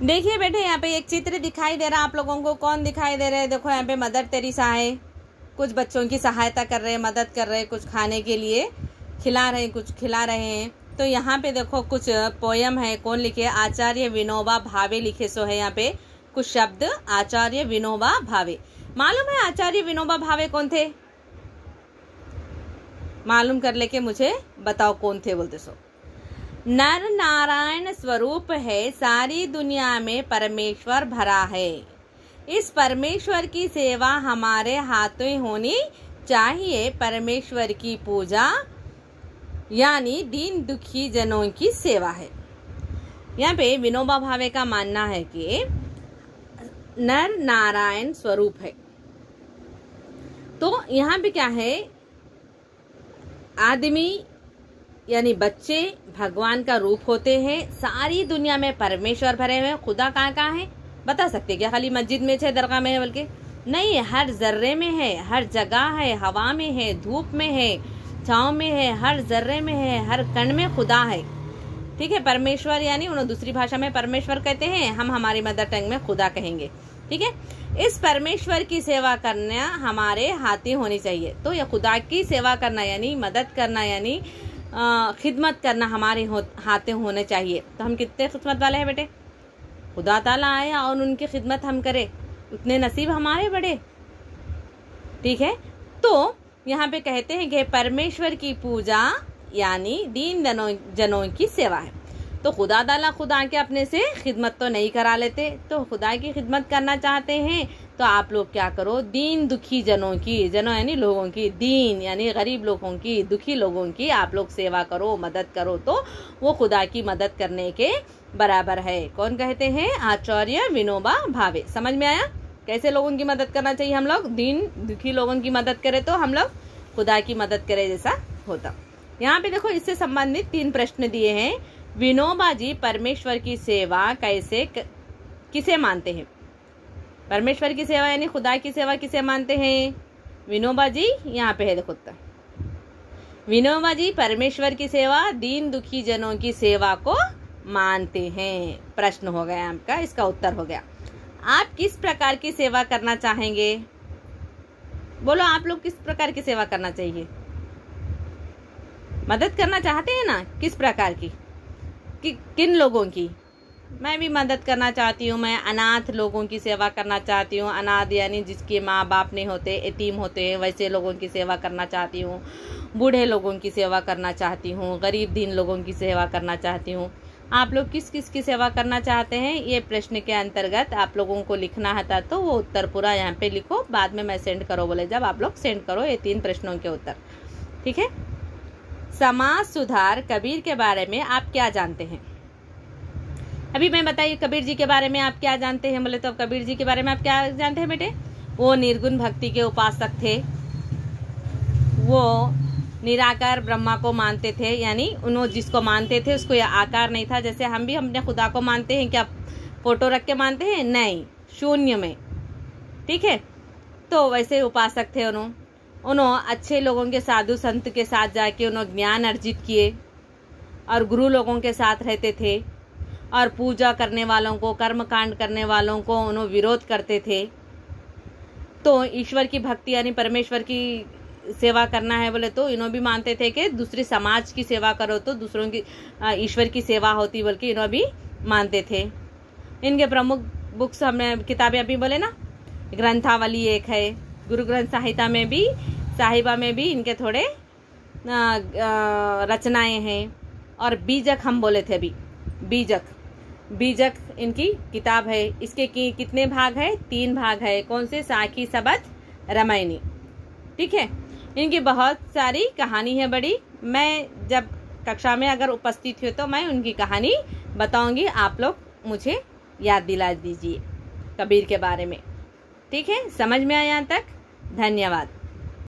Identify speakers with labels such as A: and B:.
A: देखिए बेटे, यहाँ पे एक चित्र दिखाई दे रहा है आप लोगों को। कौन दिखाई दे रहे हैं? देखो यहाँ पे मदर टेरेसा है, कुछ बच्चों की सहायता कर रहे हैं, मदद कर रहे हैं, कुछ खाने के लिए खिला रहे हैं, कुछ खिला रहे हैं। तो यहाँ पे देखो कुछ पोयम है। कौन लिखे? आचार्य विनोबा भावे लिखे सो है। यहाँ पे कुछ शब्द आचार्य विनोबा भावे। मालूम है आचार्य विनोबा भावे कौन थे? मालूम कर लेके मुझे बताओ कौन थे बोलते सो। नर नारायण स्वरूप है, सारी दुनिया में परमेश्वर भरा है। इस परमेश्वर की सेवा हमारे हाथों होनी चाहिए। परमेश्वर की पूजा यानी दीन दुखी जनों की सेवा है। यहाँ पे विनोबा भावे का मानना है कि नर नारायण स्वरूप है। तो यहाँ पे क्या है? आदमी यानी बच्चे भगवान का रूप होते हैं। सारी दुनिया में परमेश्वर भरे हुए। खुदा कहाँ कहाँ है बता सकते क्या? खाली मस्जिद में है, दरगाह में है? बल्कि नहीं, हर जर्रे में है, हर जगह है, हवा में है, धूप में है, छाँव में है, हर जर्रे में है, हर कण में खुदा है। ठीक है, परमेश्वर यानी उन्होंने दूसरी भाषा में परमेश्वर कहते हैं, हम हमारी मदर टंग में खुदा कहेंगे। ठीक है, इस परमेश्वर की सेवा करना हमारे हाथी होनी चाहिए। तो ये खुदा की सेवा करना यानी मदद करना यानी खिदमत करना हमारे हाथों होने चाहिए। तो हम कितने खिदमत वाले हैं बेटे? खुदा ताला आए और उनकी खिदमत हम करें, उतने नसीब हमारे बड़े। ठीक है, तो यहाँ पे कहते हैं कि परमेश्वर की पूजा यानी दीन जनों की सेवा है। तो खुदा ताला खुदा के अपने से खिदमत तो नहीं करा लेते। तो खुदा की खिदमत करना चाहते हैं तो आप लोग क्या करो? दीन दुखी जनों की, जनों यानी लोगों की, दीन यानी गरीब लोगों की, दुखी लोगों की आप लोग सेवा करो, मदद करो। तो वो खुदा की मदद करने के बराबर है। कौन कहते हैं? आचार्य विनोबा भावे। समझ में आया कैसे लोगों की मदद करना चाहिए? हम लोग दीन दुखी लोगों की मदद करें तो हम लोग खुदा की मदद करें जैसा होता। यहाँ पे देखो इससे संबंधित 3 प्रश्न दिए हैं। विनोबा जी परमेश्वर की सेवा किसे मानते हैं? परमेश्वर की सेवा यानी खुदा की सेवा किसे मानते हैं? विनोबा जी यहाँ पे है, देखो उत्तर। विनोबा जी परमेश्वर की सेवा दीन दुखी जनों की सेवा को मानते हैं। प्रश्न हो गया आपका, इसका उत्तर हो गया। आप किस प्रकार की सेवा करना चाहेंगे? बोलो, आप लोग किस प्रकार की सेवा करना चाहिए? मदद करना चाहते हैं ना? किस प्रकार की? किन लोगों की? मैं भी मदद करना चाहती हूँ। मैं अनाथ लोगों की सेवा करना चाहती हूँ। अनाथ यानी जिसके माँ बाप नहीं होते, यतीम होते हैं, वैसे लोगों की सेवा करना चाहती हूँ। बूढ़े लोगों की सेवा करना चाहती हूँ। गरीब दीन लोगों की सेवा करना चाहती हूँ। आप लोग किस किस की सेवा करना चाहते हैं? ये प्रश्न के अंतर्गत आप लोगों को लिखना है। तो वो उत्तर पूरा यहाँ पे लिखो, बाद में मैं सेंड करो बोले जब आप लोग सेंड करो ये 3 प्रश्नों के उत्तर। ठीक है। समाज सुधार कबीर के बारे में आप क्या जानते हैं? अभी मैं बताइए कबीर जी के बारे में आप क्या जानते हैं? बोले तो कबीर जी के बारे में आप क्या जानते हैं बेटे? वो निर्गुण भक्ति के उपासक थे। वो निराकार ब्रह्मा को मानते थे, यानी उन्होंने जिसको मानते थे उसको यह आकार नहीं था। जैसे हम भी अपने खुदा को मानते हैं, क्या फोटो रख के मानते हैं? नहीं, शून्य में। ठीक है, तो वैसे उपासक थे। उन्होंने अच्छे लोगों के, साधु संत के साथ जाके उन्होंने ज्ञान अर्जित किए और गुरु लोगों के साथ रहते थे और पूजा करने वालों को, कर्म कांड करने वालों को उन्होंने विरोध करते थे। तो ईश्वर की भक्ति यानी परमेश्वर की सेवा करना है बोले तो इन्हों भी मानते थे कि दूसरे समाज की सेवा करो तो दूसरों की ईश्वर की सेवा होती, बल्कि इन्हों भी मानते थे। इनके प्रमुख बुक्स हमने किताबें अभी बोले ना, ग्रंथावली एक है, गुरु ग्रंथ साहिबा में भी इनके थोड़े रचनाएं हैं। और बीजक हम बोले थे अभी, बीजक इनकी किताब है। इसके कितने भाग है? 3 भाग है। कौन से? साखी, सबद, रामायणी। ठीक है, इनकी बहुत सारी कहानी है बड़ी। मैं जब कक्षा में अगर उपस्थित हो तो मैं उनकी कहानी बताऊंगी, आप लोग मुझे याद दिला दीजिए कबीर के बारे में। ठीक है, समझ में आया यहाँ तक? धन्यवाद।